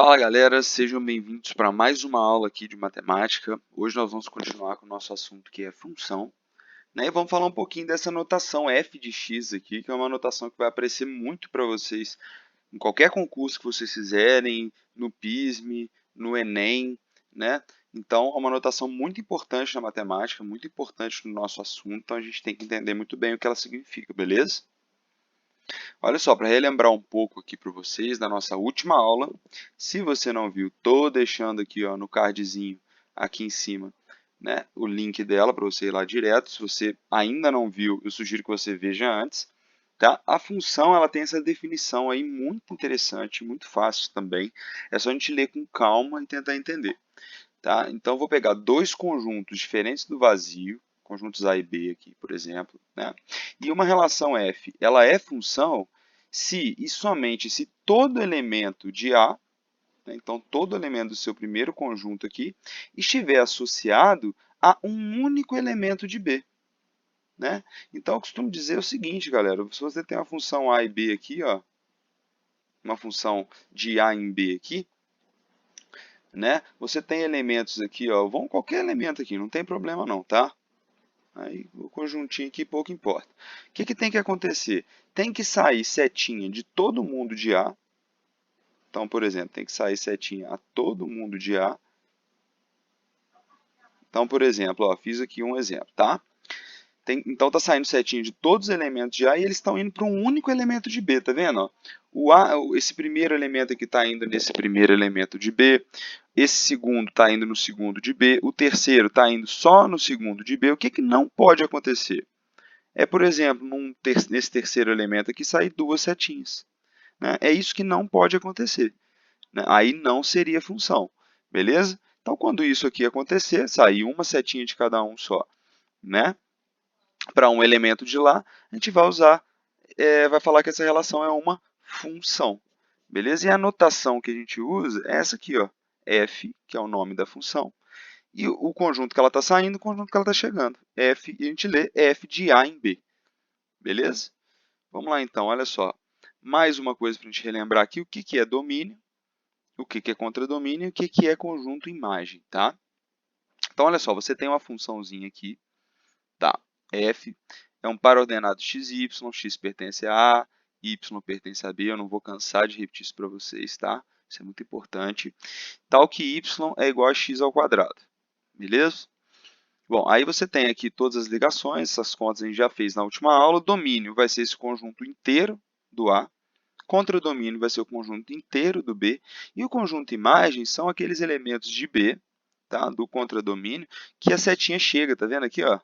Fala galera, sejam bem-vindos para mais uma aula aqui de matemática. Hoje nós vamos continuar com o nosso assunto que é função, né? E vamos falar um pouquinho dessa notação f de x aqui, que é uma notação que vai aparecer muito para vocês em qualquer concurso que vocês fizerem, no PISME, no Enem, né? Então é uma notação muito importante na matemática, muito importante no nosso assunto, então a gente tem que entender muito bem o que ela significa, beleza? Olha só, para relembrar um pouco aqui para vocês da nossa última aula, se você não viu, estou deixando aqui ó, no cardzinho aqui em cima, né, o link dela para você ir lá direto. Se você ainda não viu, eu sugiro que você veja antes. Tá? A função ela tem essa definição aí muito interessante, muito fácil também. É só a gente ler com calma e tentar entender. Tá? Então, eu vou pegar dois conjuntos diferentes do vazio, conjuntos A e B aqui, por exemplo, né? E uma relação f, ela é função se e somente se todo elemento de A, né? Então todo elemento do seu primeiro conjunto aqui, estiver associado a um único elemento de B. Né? Então, eu costumo dizer o seguinte, galera, se você tem uma função A e B aqui, ó, uma função de A em B aqui, né? Você tem elementos aqui, ó, vão qualquer elemento aqui, não tem problema não, tá? Aí o conjuntinho aqui pouco importa. O que tem que acontecer? Tem que sair setinha de todo mundo de A. Então, por exemplo, tem que sair setinha a todo mundo de A. Então, por exemplo, ó, fiz aqui um exemplo, tá? Então está saindo setinha de todos os elementos de A e eles estão indo para um único elemento de B, tá vendo? Esse primeiro elemento aqui está indo nesse primeiro elemento de B, esse segundo está indo no segundo de B, o terceiro está indo só no segundo de B. O que não pode acontecer? É, por exemplo, nesse terceiro elemento aqui sair duas setinhas. Né? É isso que não pode acontecer. Né? Aí não seria função, beleza? Então, quando isso aqui acontecer, sair uma setinha de cada um só, né? Para um elemento de lá, a gente vai usar, vai falar que essa relação é uma função. Beleza? E a notação que a gente usa é essa aqui, ó, f, que é o nome da função, e o conjunto que ela está saindo, o conjunto que ela está chegando. F, e a gente lê f de A em B. Beleza? Vamos lá então, olha só. Mais uma coisa para a gente relembrar aqui, o que é domínio, o que é contradomínio e o que é conjunto imagem, tá? Então, olha só, você tem uma funçãozinha aqui, tá? F é um par ordenado x e y, x pertence a A, y pertence a B, eu não vou cansar de repetir isso para vocês, tá? Isso é muito importante. Tal que y é igual a x ao quadrado, beleza? Bom, aí você tem aqui todas as ligações, essas contas a gente já fez na última aula. O domínio vai ser esse conjunto inteiro do A, contradomínio vai ser o conjunto inteiro do B, e o conjunto imagem são aqueles elementos de B, tá? Do contradomínio, que a setinha chega, tá vendo aqui, ó?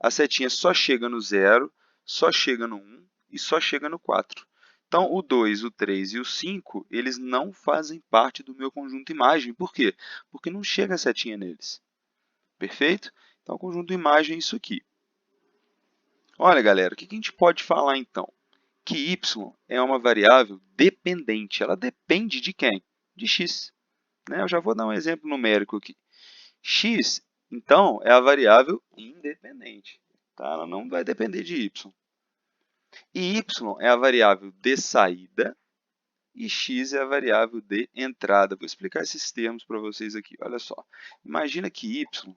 A setinha só chega no 0, só chega no 1 e só chega no 4. Então, o 2, o 3 e o 5, eles não fazem parte do meu conjunto imagem. Por quê? Porque não chega a setinha neles. Perfeito? Então, conjunto imagem é isso aqui. Olha, galera, o que a gente pode falar então? Que y é uma variável dependente. Ela depende de quem? De x. Né? Eu já vou dar um exemplo numérico aqui. X, então, é a variável independente. Tá? Ela não vai depender de y. E y é a variável de saída e x é a variável de entrada. Vou explicar esses termos para vocês aqui. Olha só. Imagina que y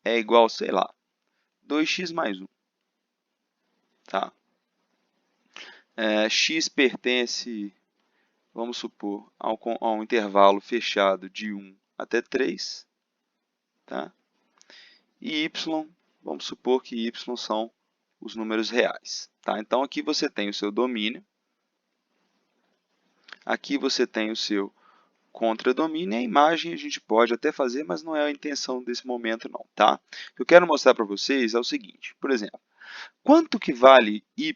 é igual, sei lá, 2x mais 1. Tá? X pertence, vamos supor, a um intervalo fechado de 1 até 3. Tá? E y, vamos supor que y são os números reais. Tá? Então, aqui você tem o seu domínio. Aqui você tem o seu contradomínio. A imagem a gente pode até fazer, mas não é a intenção desse momento, não. Tá? O que eu quero mostrar para vocês é o seguinte. Por exemplo, quanto que vale y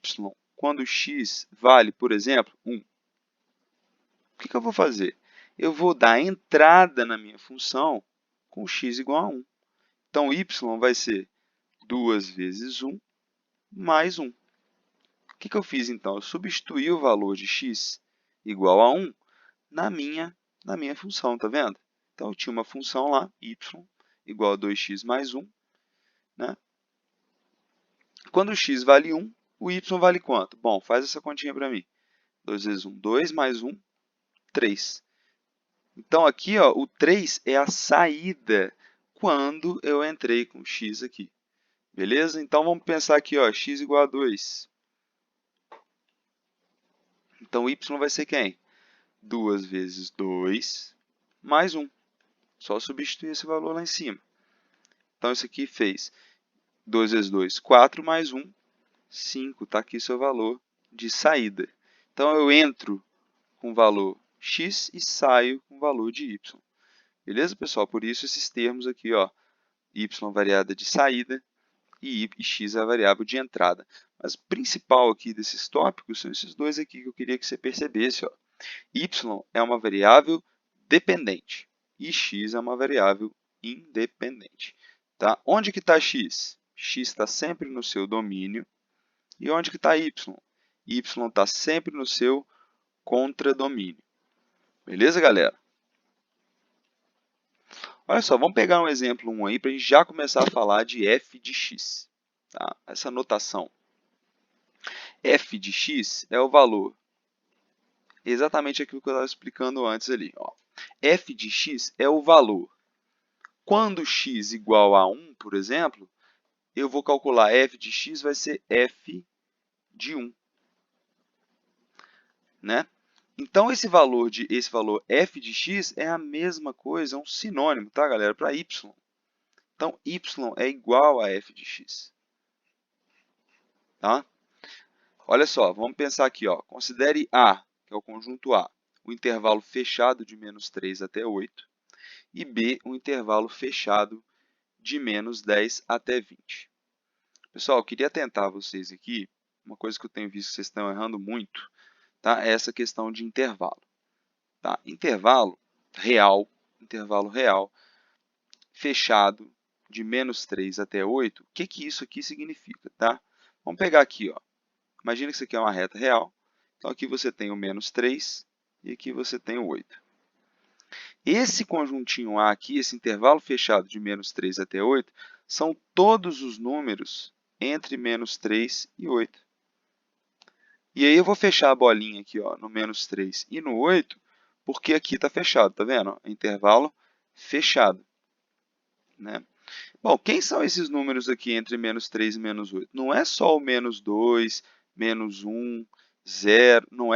quando x vale, por exemplo, 1? O que eu vou fazer? Eu vou dar entrada na minha função com x igual a 1. Então, y vai ser 2 vezes 1 mais 1. O que eu fiz, então? Eu substituí o valor de x igual a 1 na minha função, tá vendo? Então, eu tinha uma função lá, y igual a 2x mais 1. Né? Quando o x vale 1, o y vale quanto? Bom, faz essa continha para mim. 2 vezes 1, 2 mais 1, 3. Então, aqui, ó, o 3 é a saída quando eu entrei com x aqui. Beleza? Então, vamos pensar aqui, ó, x igual a 2. Então, y vai ser quem? 2 vezes 2 mais 1. Só substituir esse valor lá em cima. Então, isso aqui fez 2 vezes 2, 4 mais 1, 5. Está aqui seu valor de saída. Então, eu entro com o valor x e saio com o valor de y. Beleza, pessoal? Por isso, esses termos aqui, ó, y variável de saída e x é a variável de entrada. Mas o principal aqui desses tópicos são esses dois aqui que eu queria que você percebesse. Ó. Y é uma variável dependente e x é uma variável independente. Tá? Onde que está x? X está sempre no seu domínio. E onde que está y? Y está sempre no seu contradomínio. Beleza, galera? Olha só, vamos pegar um exemplo 1 aí para a gente já começar a falar de f de x. Tá? Essa notação. F de x é o valor, exatamente aquilo que eu estava explicando antes ali. Ó. F de x é o valor. Quando x igual a 1, por exemplo, eu vou calcular f de x vai ser f de 1. Né? Então, esse valor f de x é a mesma coisa, é um sinônimo, tá, galera, para y. Então, y é igual a f de x. Tá? Olha só, vamos pensar aqui. Ó. Considere A, que é o conjunto A, o intervalo fechado de menos 3 até 8, e B, o intervalo fechado de menos 10 até 20. Pessoal, eu queria atentar vocês aqui, uma coisa que eu tenho visto que vocês estão errando muito, tá? É essa questão de intervalo. Tá? Intervalo real, fechado, de menos 3 até 8, o que, que isso aqui significa? Tá? Vamos pegar aqui, ó. Imagina que isso aqui é uma reta real, então aqui você tem o menos 3 e aqui você tem o 8. Esse conjuntinho A aqui, esse intervalo fechado de menos 3 até 8, são todos os números entre menos 3 e 8. E aí eu vou fechar a bolinha aqui ó, no menos 3 e no 8, porque aqui está fechado, tá vendo? Intervalo fechado. Né? Bom, quem são esses números aqui entre menos 3 e menos 8? Não é só o menos 2, menos 1, 0, não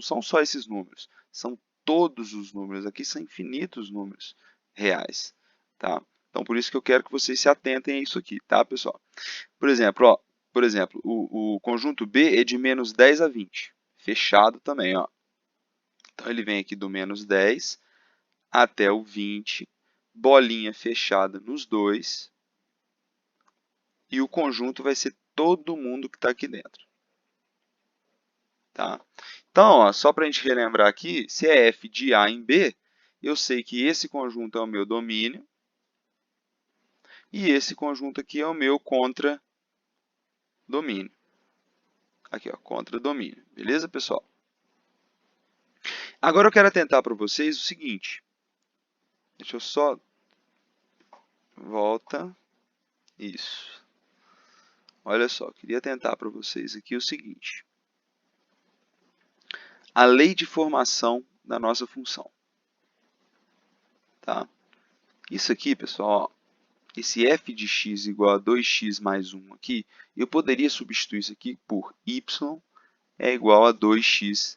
são só esses números, são todos os números, aqui são infinitos números reais. Tá? Então, por isso que eu quero que vocês se atentem a isso aqui, tá, pessoal? Por exemplo, ó, o conjunto B é de menos 10 a 20, fechado também. Ó. Então, ele vem aqui do menos 10 até o 20, bolinha fechada nos dois, e o conjunto vai ser todo mundo que está aqui dentro. Tá? Então, ó, só para a gente relembrar aqui, se é f de A em B, eu sei que esse conjunto é o meu domínio, e esse conjunto aqui é o meu contradomínio. Aqui, ó, contradomínio. Beleza, pessoal? Agora eu quero atentar para vocês o seguinte. Deixa eu só... Volta. Isso. Olha só, queria atentar para vocês aqui o seguinte. A lei de formação da nossa função. Tá? Isso aqui, pessoal, ó, esse f de x igual a 2x mais 1 aqui, eu poderia substituir isso aqui por y é igual a 2x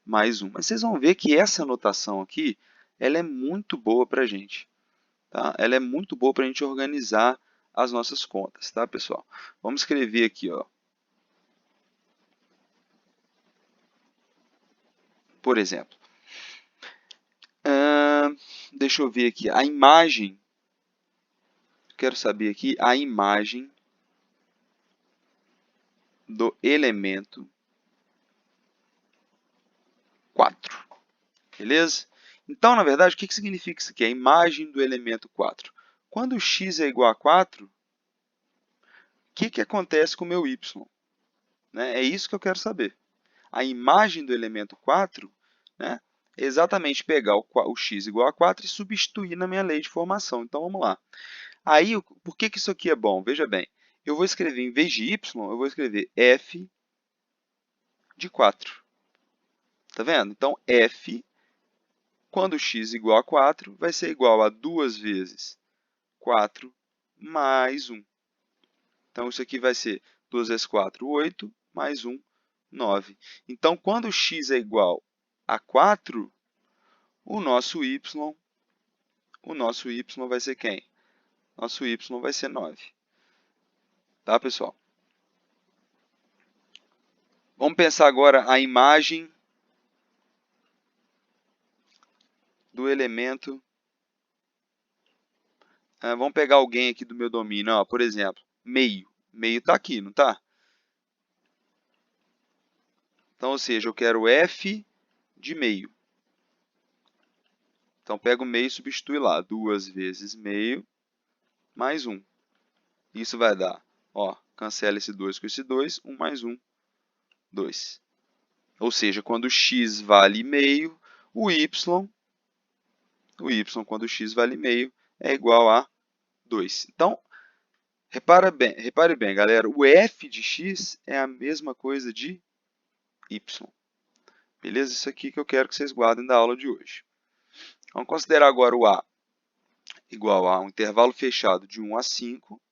mais 1. Mas vocês vão ver que essa notação aqui, ela é muito boa para a gente. Tá? Ela é muito boa para a gente organizar as nossas contas, tá, pessoal? Vamos escrever aqui, ó. Por exemplo, deixa eu ver aqui, a imagem, quero saber aqui a imagem do elemento 4, beleza? Então, na verdade, o que significa isso aqui? A imagem do elemento 4. Quando x é igual a 4, o que acontece com o meu y? Né? É isso que eu quero saber. A imagem do elemento 4, né, é exatamente pegar o x igual a 4 e substituir na minha lei de formação. Então, vamos lá. Aí, por que isso aqui é bom? Veja bem, eu vou escrever, em vez de y, eu vou escrever f de 4. Tá vendo? Então, f quando x igual a 4, vai ser igual a 2 vezes 4 mais 1. Então, isso aqui vai ser 2 vezes 4, 8, mais 1, 9. Então, quando x é igual a 4, o nosso y vai ser quem? Nosso y vai ser 9. Tá, pessoal? Vamos pensar agora a imagem do elemento. Vamos pegar alguém aqui do meu domínio, ó, por exemplo, meio. Meio está aqui, não está? Então, ou seja, eu quero f de meio. Então, pega o meio e substitui lá. 2 vezes meio mais 1. Isso vai dar, ó, cancela esse 2 com esse 2, 1 mais 1, 2. Ou seja, quando x vale meio, o y, quando x vale meio, é igual a 2. Então, repare bem, galera, o f de x é a mesma coisa de y. Beleza? Isso aqui que eu quero que vocês guardem da aula de hoje. Vamos considerar agora o a igual a um intervalo fechado de 1 a 5.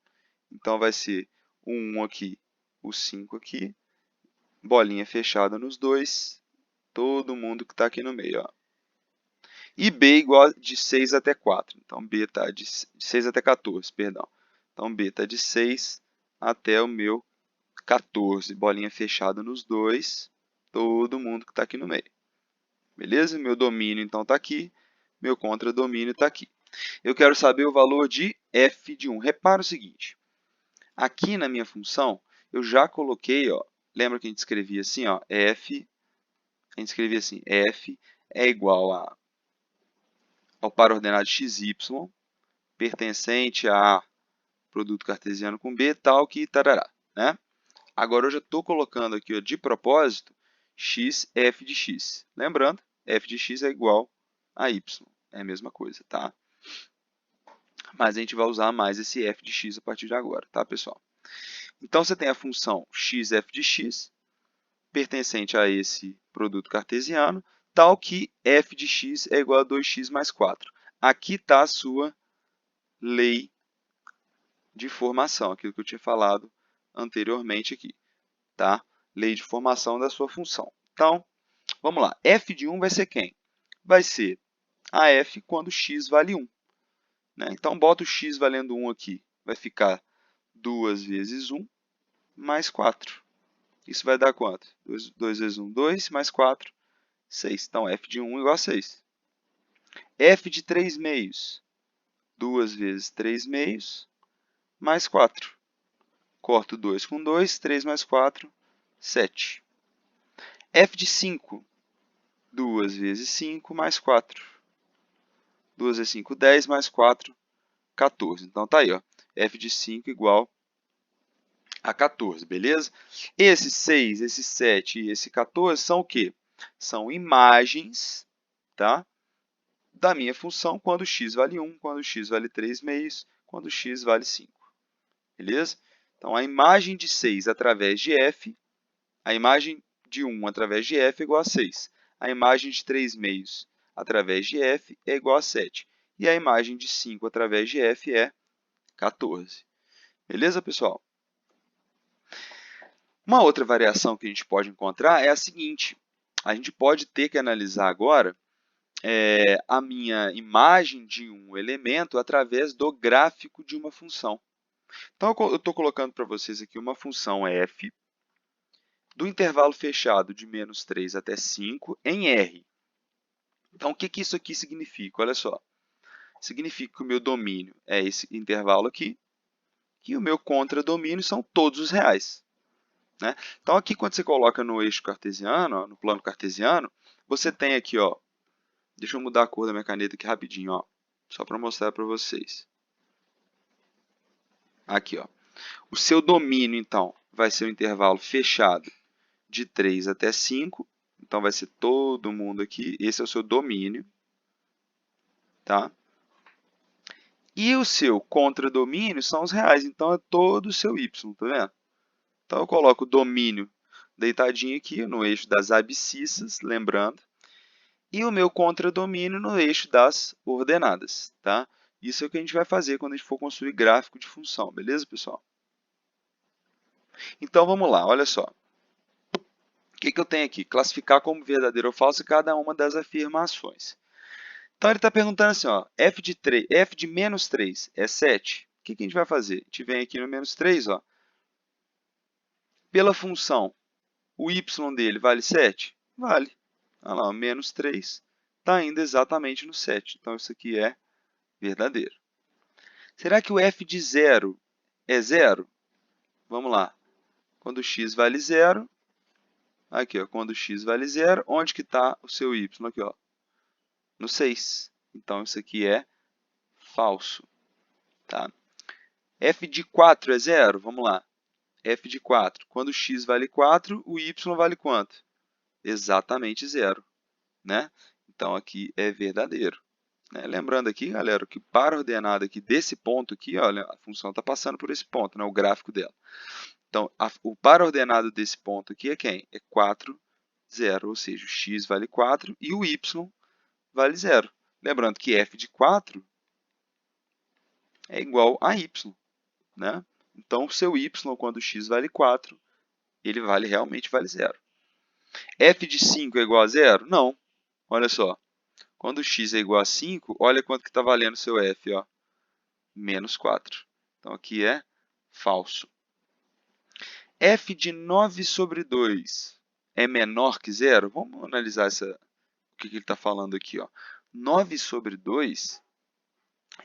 Então, vai ser o 1 aqui, o 5 aqui, bolinha fechada nos dois, todo mundo que está aqui no meio. Ó. E b igual de 6 até 4. Então, b está de 6 até 14, perdão. Então, b está de 6 até o meu 14, bolinha fechada nos dois, todo mundo que está aqui no meio. Beleza? Meu domínio, então, está aqui. Meu contradomínio está aqui. Eu quero saber o valor de f de 1. Repara o seguinte. Aqui na minha função, eu já coloquei, ó, lembra que a gente escrevia assim, ó, f é igual ao par ordenado xy, pertencente a produto cartesiano com b, tal que tarará. Né? Agora, eu já estou colocando aqui, ó, de propósito, x, f de x. Lembrando, f de x é igual a y. É a mesma coisa, tá? Mas a gente vai usar mais esse f de x a partir de agora, tá, pessoal? Então, você tem a função x, f de x, pertencente a esse produto cartesiano, tal que f de x é igual a 2x mais 4. Aqui está a sua lei de formação, aquilo que eu tinha falado anteriormente aqui, tá? Lei de formação da sua função. Então, vamos lá. F de 1 vai ser quem? Vai ser a f quando x vale 1. Né? Então, bota o x valendo 1 aqui. Vai ficar 2 vezes 1 mais 4. Isso vai dar quanto? 2 vezes 1, 2, mais 4, 6. Então, f de 1 igual a 6. F de 3 meios. 2 vezes 3 meios, mais 4. Corto 2 com 2, 3 mais 4, 7. F de 5. 2 vezes 5, mais 4. 2 vezes 5, 10, mais 4, 14. Então, tá aí, ó. F de 5 igual a 14, beleza? Esse 6, esse 7 e esse 14 são o quê? São imagens, tá? Da minha função quando x vale 1, quando x vale 3 meios, quando x vale 5. Beleza? Então, a imagem de 6 através de f, a imagem de 1 através de f é igual a 6. A imagem de 3 meios através de f é igual a 7. E a imagem de 5 através de f é 14. Beleza, pessoal? Uma outra variação que a gente pode encontrar é a seguinte. A gente pode ter que analisar agora a minha imagem de um elemento através do gráfico de uma função. Então, eu estou colocando para vocês aqui uma função f do intervalo fechado de menos 3 até 5 em R. Então, o que isso aqui significa? Olha só. Significa que o meu domínio é esse intervalo aqui e o meu contradomínio são todos os reais. Né? Então, aqui, quando você coloca no eixo cartesiano, ó, no plano cartesiano, você tem aqui, ó, deixa eu mudar a cor da minha caneta aqui rapidinho, ó, só para mostrar para vocês. Aqui, ó. O seu domínio, então, vai ser o intervalo fechado de 3 até 5. Então, vai ser todo mundo aqui. Esse é o seu domínio. Tá? E o seu contradomínio são os reais. Então, é todo o seu y. Tá vendo? Então, eu coloco o domínio deitadinho aqui no eixo das abscissas, lembrando. e o meu contradomínio no eixo das ordenadas, tá? Isso é o que a gente vai fazer quando a gente for construir gráfico de função, beleza, pessoal? Então, vamos lá, olha só. O que eu tenho aqui? Classificar como verdadeiro ou falso cada uma das afirmações. Então, ele está perguntando assim, ó, f de menos 3 é 7? O que a gente vai fazer? A gente vem aqui no menos 3, ó. Pela função, o y dele vale 7? Vale. Olha lá, menos 3 está indo exatamente no 7. Então, isso aqui é verdadeiro. Será que o f de 0 é 0? Vamos lá. Quando x vale 0, aqui, ó, quando x vale 0, onde que está o seu y? Aqui, ó, no 6. Então, isso aqui é falso. Tá? F de 4 é 0? Vamos lá. F de 4. Quando x vale 4, o y vale quanto? Exatamente 0. Né? Então, aqui é verdadeiro. Né? Lembrando aqui, galera, que para a ordenada aqui desse ponto aqui, olha, a função está passando por esse ponto, né? O gráfico dela. Então, o para ordenado desse ponto aqui é quem? É 4, 0, ou seja, o x vale 4 e o y vale 0. Lembrando que f de 4 é igual a y. Né? Então, o seu y, quando x vale 4, ele realmente vale 0. F de 5 é igual a 0? Não. Olha só. Quando x é igual a 5, olha quanto que está valendo o seu f. Ó. Menos 4. Então, aqui é falso. F de 9 sobre 2 é menor que 0? Vamos analisar o que ele está falando aqui. Ó. 9 sobre 2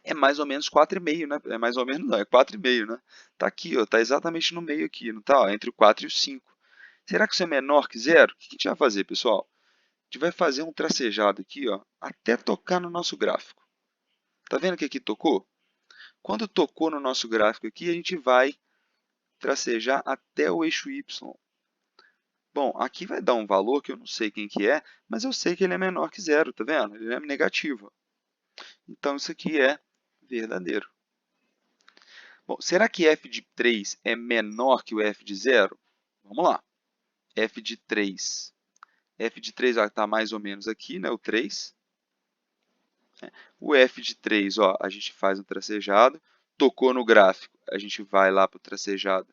é mais ou menos 4,5, né? É mais ou menos não, é 4,5, né? Está aqui, ó, está exatamente no meio aqui, não está? Entre o 4 e o 5. Será que isso é menor que 0? O que a gente vai fazer, pessoal? A gente vai fazer um tracejado aqui, ó, até tocar no nosso gráfico. Está vendo que aqui tocou? Quando tocou no nosso gráfico aqui, a gente vai tracejar até o eixo y. Bom, aqui vai dar um valor que eu não sei quem que é, mas eu sei que ele é menor que 0, tá vendo? Ele é negativo. Então, isso aqui é verdadeiro. Bom, será que f de 3 é menor que o f de 0? Vamos lá. F de 3. F de 3 está mais ou menos aqui, né? O 3. O f de 3, ó, a gente faz um tracejado. Tocou no gráfico, a gente vai lá para o tracejado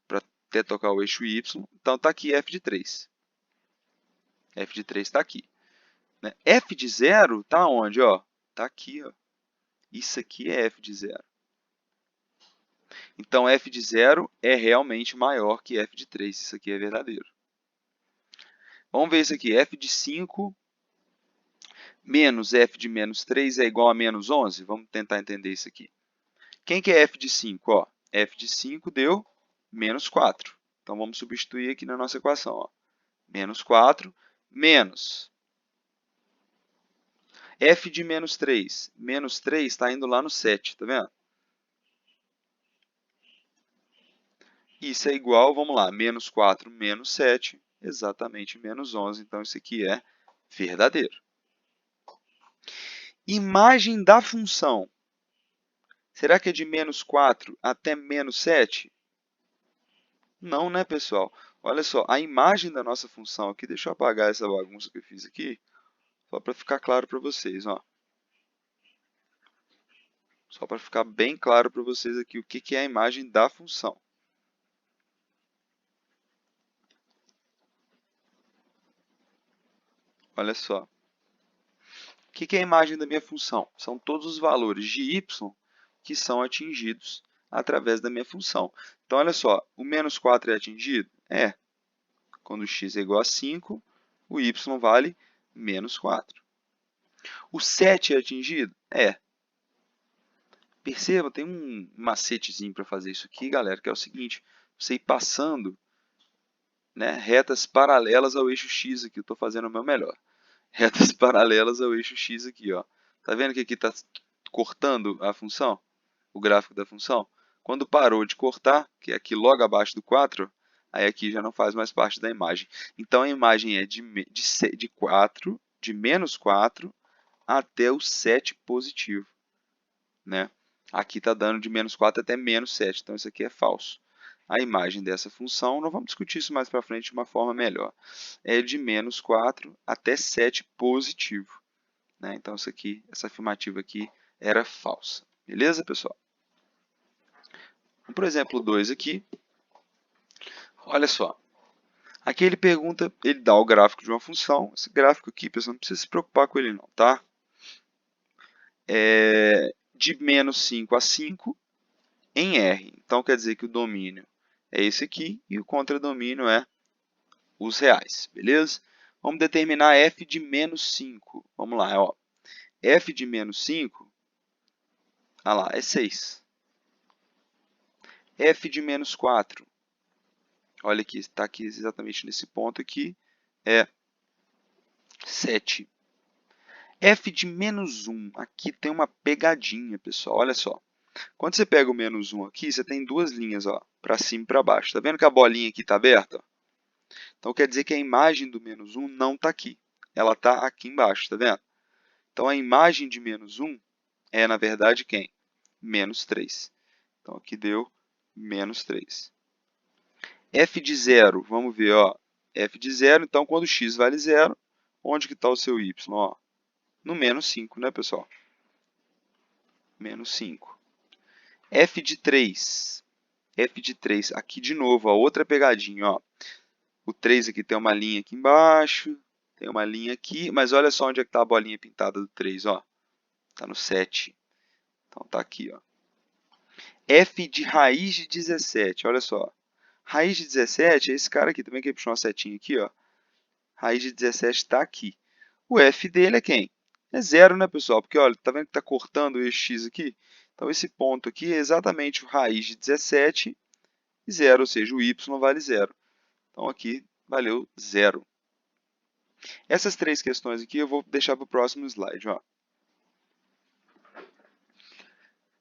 para até tocar o eixo y. Então, está aqui f de 3. F de 3 está aqui. Né? F de 0 está onde? Está aqui. Ó. Isso aqui é f de 0. Então, f de 0 é realmente maior que f de 3. Isso aqui é verdadeiro. Vamos ver isso aqui. F de 5 menos f de menos 3 é igual a menos 11? Vamos tentar entender isso aqui. Quem que é f de 5? Ó, f de 5 deu menos 4. Então, vamos substituir aqui na nossa equação. Ó. Menos 4 menos f de menos 3. Menos 3 está indo lá no 7, tá vendo? Isso é igual, vamos lá, menos 4 menos 7, exatamente menos 11. Então, isso aqui é verdadeiro. Imagem da função. Será que é de menos 4 até menos 7? Não, né, pessoal? Olha só, a imagem da nossa função aqui, deixa eu apagar essa bagunça que eu fiz aqui, só para ficar claro para vocês. Ó. Só para ficar bem claro para vocês aqui o que é a imagem da função. Olha só. O que é a imagem da minha função? São todos os valores de y que são atingidos através da minha função. Então, olha só, o menos 4 é atingido? É. Quando x é igual a 5, o y vale menos 4. O 7 é atingido? É. Perceba, tem um macetezinho para fazer isso aqui, galera, que é o seguinte, você ir passando, né, retas paralelas ao eixo x aqui, eu estou fazendo o meu melhor. Retas paralelas ao eixo x aqui, ó. Tá vendo que aqui está cortando a função? O gráfico da função? Quando parou de cortar, que é aqui logo abaixo do 4, aí aqui já não faz mais parte da imagem. Então, a imagem é de menos 4 até o 7 positivo. Né? Aqui está dando de menos 4 até menos 7, então isso aqui é falso. a imagem dessa função, nós vamos discutir isso mais para frente de uma forma melhor, é de menos 4 até 7 positivo. Né? Então, essa afirmativa aqui era falsa. Beleza, pessoal? Por exemplo 2 aqui, olha só. Aqui ele pergunta, ele dá o gráfico de uma função. Esse gráfico aqui, pessoal, não precisa se preocupar com ele não, tá? É de menos 5 a 5 em R. Então, quer dizer que o domínio é esse aqui e o contradomínio é os reais, beleza? Vamos determinar f de menos 5. Vamos lá, ó. F de menos 5, ah lá, é 6. F de menos 4, olha aqui, está aqui exatamente nesse ponto aqui, é 7. F de menos 1, aqui tem uma pegadinha, pessoal, olha só. Quando você pega o menos 1 aqui, você tem duas linhas, para cima e para baixo. Está vendo que a bolinha aqui está aberta? Então, quer dizer que a imagem do menos 1 não está aqui. Ela está aqui embaixo, está vendo? Então, a imagem de menos 1 é, na verdade, quem? Menos 3. Então, aqui deu menos 3. F de 0, vamos ver, ó. F de 0, então, quando x vale 0, onde que está o seu y? Ó, no menos 5, né, pessoal? Menos 5. F de 3. F de 3, aqui de novo, ó, outra pegadinha, ó. O 3 aqui tem uma linha aqui embaixo, tem uma linha aqui, mas olha só onde é que está a bolinha pintada do 3, ó. Está no 7. Então, está aqui, ó. F de raiz de 17, olha só. Raiz de 17 é esse cara aqui, também que ele puxou uma setinha aqui, ó. Raiz de 17 está aqui. O f dele é quem? É 0, né, pessoal? Porque, olha, tá vendo que está cortando o eixo x aqui? Então, esse ponto aqui é exatamente o raiz de 17 e 0, ou seja, o y vale 0. Então, aqui valeu 0. Essas três questões aqui eu vou deixar para o próximo slide. Ó.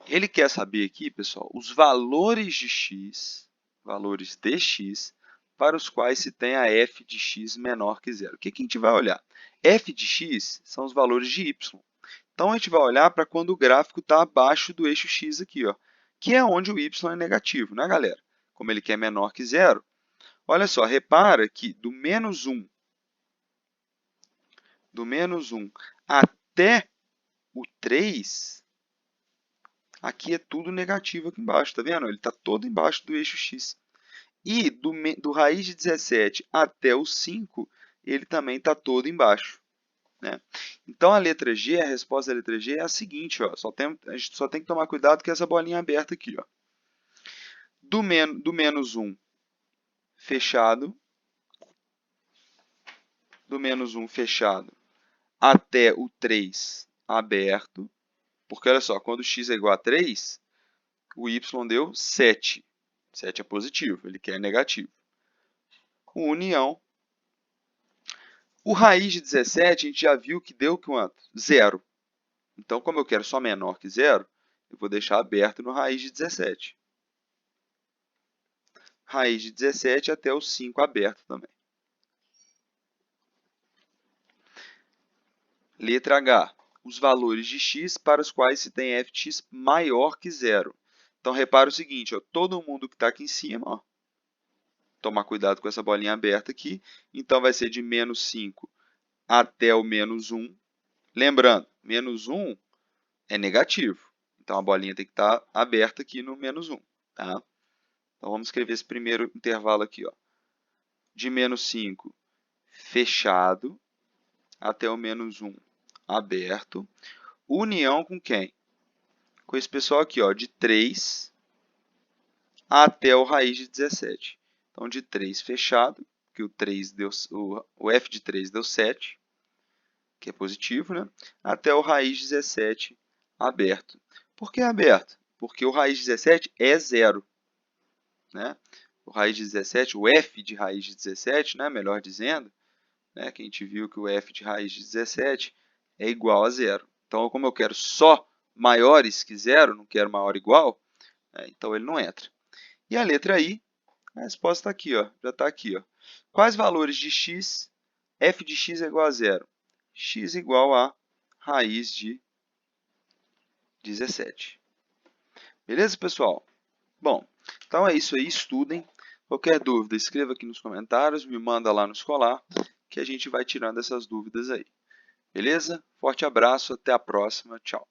Ele quer saber aqui, pessoal, os valores de x, para os quais se tem a f de x menor que 0. O que a gente vai olhar? F de x são os valores de y. Então, a gente vai olhar para quando o gráfico está abaixo do eixo x aqui, ó, que é onde o y é negativo, né, galera? Como ele quer menor que 0, olha só, repara que do menos 1 até o 3, aqui é tudo negativo aqui embaixo, tá vendo? Ele está todo embaixo do eixo x. E do raiz de 17 até o 5, ele também está todo embaixo. Né? Então, a letra G, a resposta da letra G é a seguinte, ó, a gente só tem que tomar cuidado com essa bolinha aberta aqui. Ó. Do menos 1 fechado, até o 3 aberto, porque olha só, quando x é igual a 3, o y deu 7. 7 é positivo, ele quer negativo. União. O raiz de 17, a gente já viu que deu quanto? 0. Então, como eu quero só menor que 0, eu vou deixar aberto no raiz de 17. Raiz de 17 até o 5 aberto também. Letra H. Os valores de x para os quais se tem f de x maior que 0. Então, repara o seguinte, ó, todo mundo que está aqui em cima, ó, tomar cuidado com essa bolinha aberta aqui, então vai ser de menos 5 até o menos 1. Lembrando, menos 1 é negativo, então a bolinha tem que estar aberta aqui no menos 1. Tá? Então, vamos escrever esse primeiro intervalo aqui. Ó. De menos 5 fechado até o menos 1 aberto. União com quem? Com esse pessoal aqui, ó, de 3 até o raiz de 17. Então, de 3 fechado, que o f de 3 deu 7, que é positivo, né? Até o raiz de 17 aberto. Por que aberto? Porque o raiz de 17 é 0. Né? O raiz de 17, o f de raiz de 17, né? Melhor dizendo, né? Que a gente viu que o f de raiz de 17 é igual a 0. Então, como eu quero só maiores que 0, não quero maior ou igual, né? Então ele não entra. E a letra I, a resposta está aqui, ó, já está aqui. Ó. Quais valores de x? F de x é igual a 0. X igual a raiz de 17. Beleza, pessoal? Bom, Então é isso aí, estudem. Qualquer dúvida, escreva aqui nos comentários, me manda lá no Escolar, que a gente vai tirando essas dúvidas aí. Beleza? Forte abraço, até a próxima, tchau.